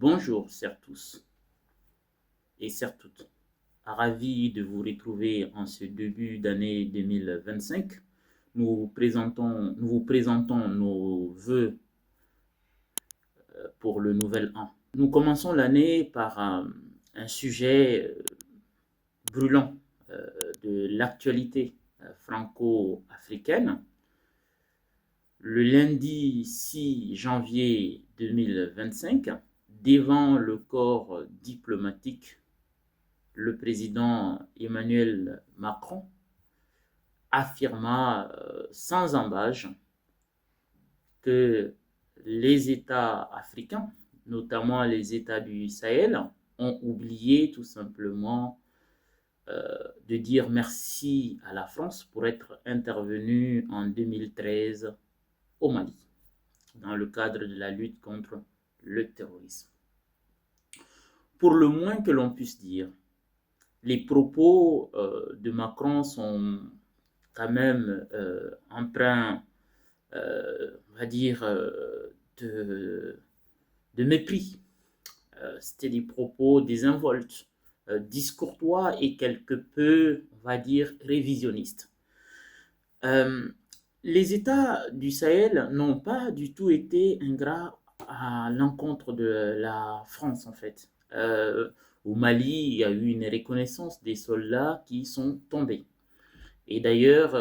Bonjour, chers tous et chers toutes. Ravi de vous retrouver en ce début d'année 2025. Nous vous présentons nos vœux pour le nouvel an. Nous commençons l'année par un sujet brûlant de l'actualité franco-africaine. Le lundi 6 janvier 2025, devant le corps diplomatique, le président Emmanuel Macron affirma sans ambages que les États africains, notamment les États du Sahel, ont oublié tout simplement de dire merci à la France pour être intervenue en 2013 au Mali, dans le cadre de la lutte contre le terrorisme. Pour le moins que l'on puisse dire, les propos de Macron sont quand même empreints, on va dire, de mépris. C'était des propos désinvoltes, discourtois et quelque peu, on va dire, révisionnistes. Les États du Sahel n'ont pas du tout été ingrats à l'encontre de la France, en fait. Au Mali, il y a eu une reconnaissance des soldats qui sont tombés. Et d'ailleurs,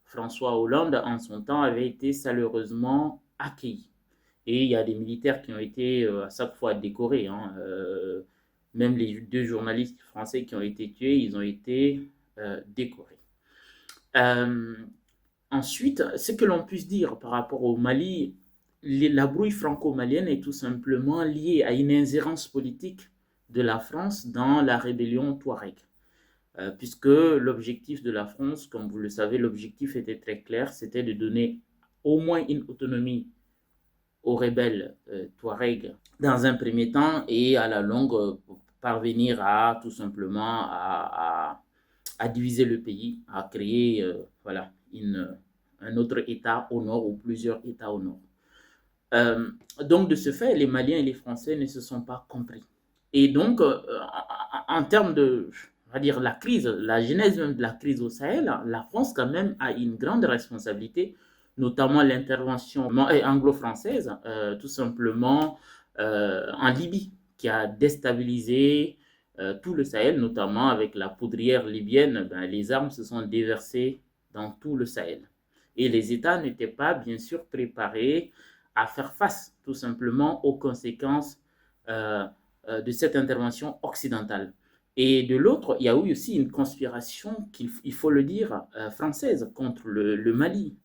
François Hollande, en son temps, avait été chaleureusement accueilli. Et il y a des militaires qui ont été à chaque fois décorés. Même les deux journalistes français qui ont été tués, ils ont été décorés. Ensuite, ce que l'on puisse dire par rapport au Mali, la brouille franco-malienne est tout simplement liée à une ingérence politique de la France dans la rébellion Touareg. Puisque l'objectif de la France, comme vous le savez, l'objectif était très clair, c'était de donner au moins une autonomie aux rebelles Touareg dans un premier temps et à la longue parvenir à tout simplement à diviser le pays, à créer voilà, un autre État au nord ou plusieurs États au nord. Donc, de ce fait, les Maliens et les Français ne se sont pas compris. Et donc, en termes de, on va dire, la crise, la genèse même de la crise au Sahel, la France, quand même, a une grande responsabilité, notamment l'intervention anglo-française, tout simplement en Libye, qui a déstabilisé tout le Sahel, notamment avec la poudrière libyenne. Les armes se sont déversées dans tout le Sahel. Et les États n'étaient pas, bien sûr, préparés à faire face tout simplement aux conséquences de cette intervention occidentale. Et de l'autre, il y a eu aussi une conspiration, il faut le dire, française contre le Mali,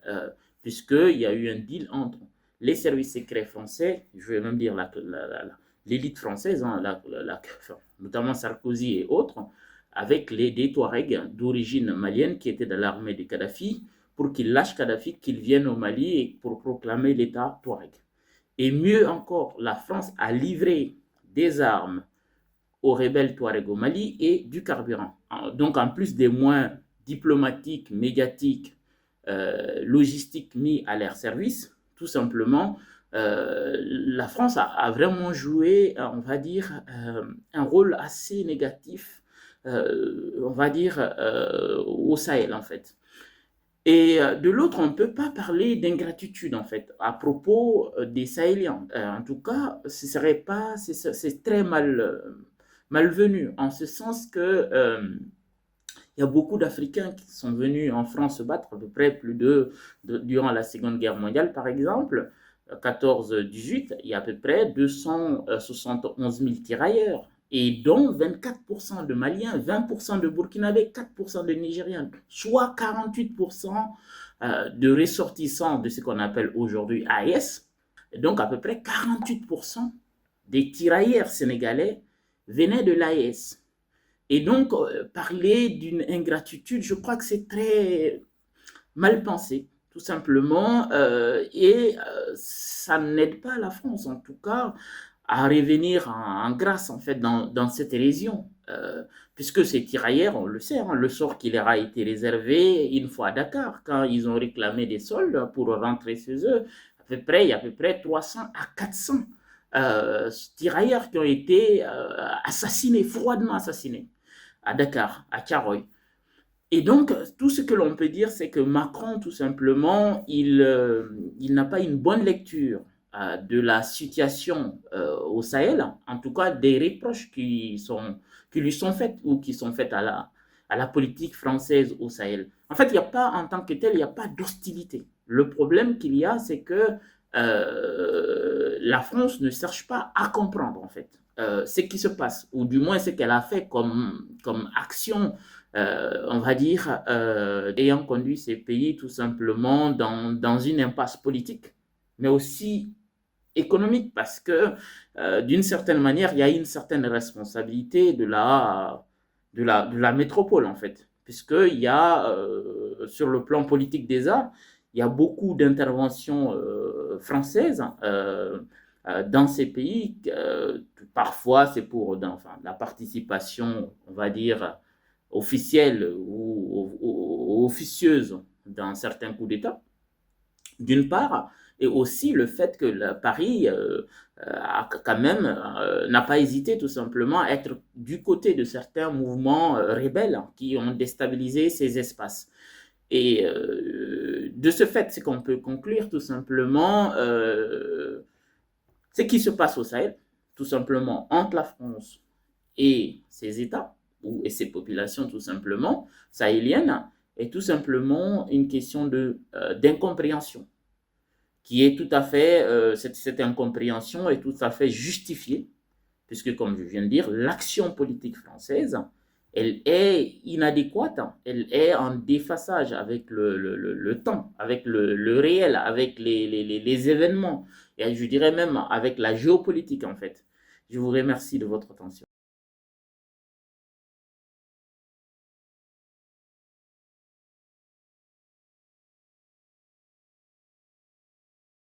puisqu'il y a eu un deal entre les services secrets français, je vais même dire l'élite française, notamment Sarkozy et autres, avec des Touaregs d'origine malienne qui étaient dans l'armée de Kadhafi, pour qu'il lâche Kadhafi, qu'il vienne au Mali et pour proclamer l'État Touareg. Et mieux encore, la France a livré des armes aux rebelles Touareg au Mali et du carburant. Donc, en plus des moyens diplomatiques, médiatiques, logistiques mis à leur service, tout simplement, la France a vraiment joué, on va dire, un rôle assez négatif, on va dire, au Sahel, en fait. Et de l'autre, on ne peut pas parler d'ingratitude, en fait, à propos des Sahéliens. En tout cas, ce serait pas, c'est très malvenu, en ce sens que il y a beaucoup d'Africains qui sont venus en France se battre, à peu près plus durant la Seconde Guerre mondiale, par exemple, 14-18, il y a à peu près 271 000 tirailleurs, et dont 24% de Maliens, 20% de Burkinabés, 4% de Nigériens, soit 48% de ressortissants de ce qu'on appelle aujourd'hui AES. Donc à peu près 48% des tirailleurs sénégalais venaient de l'AES. Et donc, parler d'une ingratitude, je crois que c'est très mal pensé, tout simplement, et ça n'aide pas la France, en tout cas, à revenir en grâce, en fait, dans cette région. Puisque ces tirailleurs, on le sait, le sort qui leur a été réservé une fois à Dakar, quand ils ont réclamé des soldes pour rentrer chez eux, il y a à peu près 300 à 400 tirailleurs qui ont été assassinés, froidement assassinés, à Dakar, à Tiaroy. Et donc, tout ce que l'on peut dire, c'est que Macron, tout simplement, il n'a pas une bonne lecture de la situation au Sahel, en tout cas des reproches qui lui sont faits ou qui sont faits à la politique française au Sahel. En fait, il n'y a pas, en tant que tel, il n'y a pas d'hostilité. Le problème qu'il y a, c'est que la France ne cherche pas à comprendre, en fait, ce qui se passe, ou du moins ce qu'elle a fait comme action, on va dire, ayant conduit ces pays tout simplement dans une impasse politique, mais aussi économique, parce que d'une certaine manière, il y a une certaine responsabilité de la métropole, en fait, puisqu'il y a, sur le plan politique déjà, il y a beaucoup d'interventions françaises dans ces pays. Parfois, c'est pour enfin, la participation, on va dire, officielle ou officieuse dans certains coups d'État, d'une part, et aussi le fait que Paris quand même n'a pas hésité tout simplement à être du côté de certains mouvements rebelles qui ont déstabilisé ces espaces. Et de ce fait, c'est qu'on peut conclure tout simplement ce qui se passe au Sahel, tout simplement entre la France et ses États, et ses populations tout simplement, sahéliennes, est tout simplement une question d'incompréhension qui est tout à fait, cette incompréhension est tout à fait justifiée, puisque comme je viens de dire, l'action politique française, elle est inadéquate, elle est en déphasage avec le temps, avec le réel, avec les événements, et je dirais même avec la géopolitique en fait. Je vous remercie de votre attention.